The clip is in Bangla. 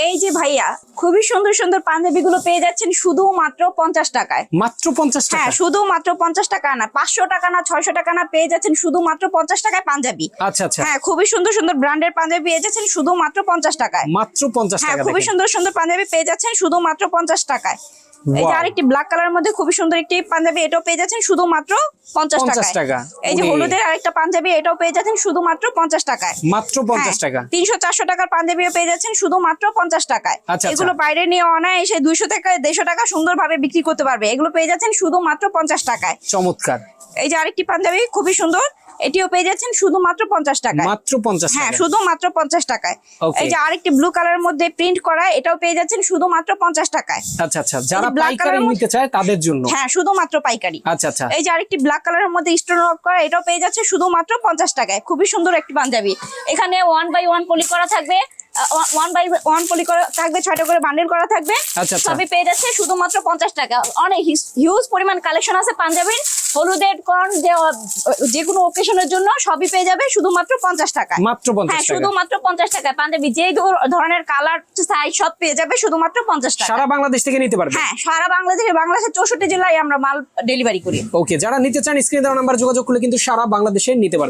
এই যে ভাইয়া, খুবই সুন্দর সুন্দর পাঞ্জাবি গুলো পেয়ে যাচ্ছেন শুধুমাত্র 50 টাকায়। মাত্র 50 টাকা? হ্যাঁ, শুধুমাত্র 50 টাকা না, 500 টাকা না, 600 টাকা না, পেয়ে যাচ্ছেন শুধুমাত্র 50 টাকায় পাঞ্জাবি। আচ্ছা আচ্ছা, হ্যাঁ, খুবই সুন্দর সুন্দর ব্র্যান্ডের পাঞ্জাবি পেয়ে যাচ্ছেন শুধুমাত্র 50 টাকায়। মাত্র 50 হ্যাঁ, টাকা। খুবই দেখেন সুন্দর সুন্দর পাঞ্জাবি পেয়ে যাচ্ছেন শুধুমাত্র 50 টাকায়। এই যে Wow! আরেকটি ব্ল্যাক কালারের মধ্যে খুবই সুন্দর একটি পাঞ্জাবি, এটাও পেয়ে যাচ্ছেন শুধুমাত্র 50 50 টাকায়। টাকা। এই যে ওরে। হলুদের আরেকটা পাঞ্জাবি, এটাও পেয়ে যাচ্ছেন শুধুমাত্র 50 টাকায়। মাত্র 50 টাকা। 300-400 টাকার পাঞ্জাবিও পেয়ে যাচ্ছেন শুধুমাত্র 50 টাকায়। আচ্ছা, এগুলো বাইরে নিয়ে অনায়াসে 200 টাকা 150 টাকা সুন্দরভাবে বিক্রি করতে পারবে। এগুলো পেয়ে যাচ্ছেন শুধুমাত্র 50 টাকায়। চমৎকার। এই যে আরেকটি পাঞ্জাবি খুবই সুন্দর, এটিও পেয়ে যাচ্ছেন শুধুমাত্র 50 টাকায়। মাত্র 50 হ্যাঁ, টাকা। শুধুমাত্র 50 টাকায়। Okay. এই যে আরেকটি ব্লু কালারের মধ্যে প্রিন্ট করা, এটাও পেয়ে যাচ্ছেন শুধুমাত্র 50 টাকায়। আচ্ছা আচ্ছা, যারা black পাইকারি colour এর নিতে চায় তাদের জন্য। হ্যাঁ, শুধুমাত্র পাইকারি। আচ্ছা আচ্ছা, এই যে আরেকটি ব্ল্যাক কালারের মধ্যে স্টোন ওয়ার্ক করা, এটাও পেয়ে যাচ্ছে শুধুমাত্র 50 টাকায়। খুবই সুন্দর একটি পাঞ্জাবি। এখানে 1/1 পলি করা থাকবে, 1/1 পলি করা থাকবে, 6টা করে বান্ডেল করা থাকবে। আচ্ছা, আচ্ছা। সবই পেয়ে যাচ্ছে শুধুমাত্র 50 টাকা। অনেক হিউজ পরিমাণ কালেকশন আছে পাঞ্জাবির। হলুদের কোন যে কোনো অকেশনের জন্য সবই পেয়ে যাবে শুধুমাত্র 50 টাকায়। মাত্র 50 হ্যাঁ, টাকা। শুধুমাত্র 50 টাকায় পাঞ্জাবি যে ধরনের কালার সাইজ সব পেয়ে যাবে শুধুমাত্র 50 টাকা। সারা বাংলাদেশ থেকে নিতে পারবে? হ্যাঁ, সারা বাংলাদেশের 64 জেলায় আমরা মাল ডেলিভারি করি। ওকে, যারা নিতে চান স্ক্রিনে দেওয়া নাম্বার যোগাযোগ করলে কিন্তু সারা বাংলাদেশে নিতে পারবে।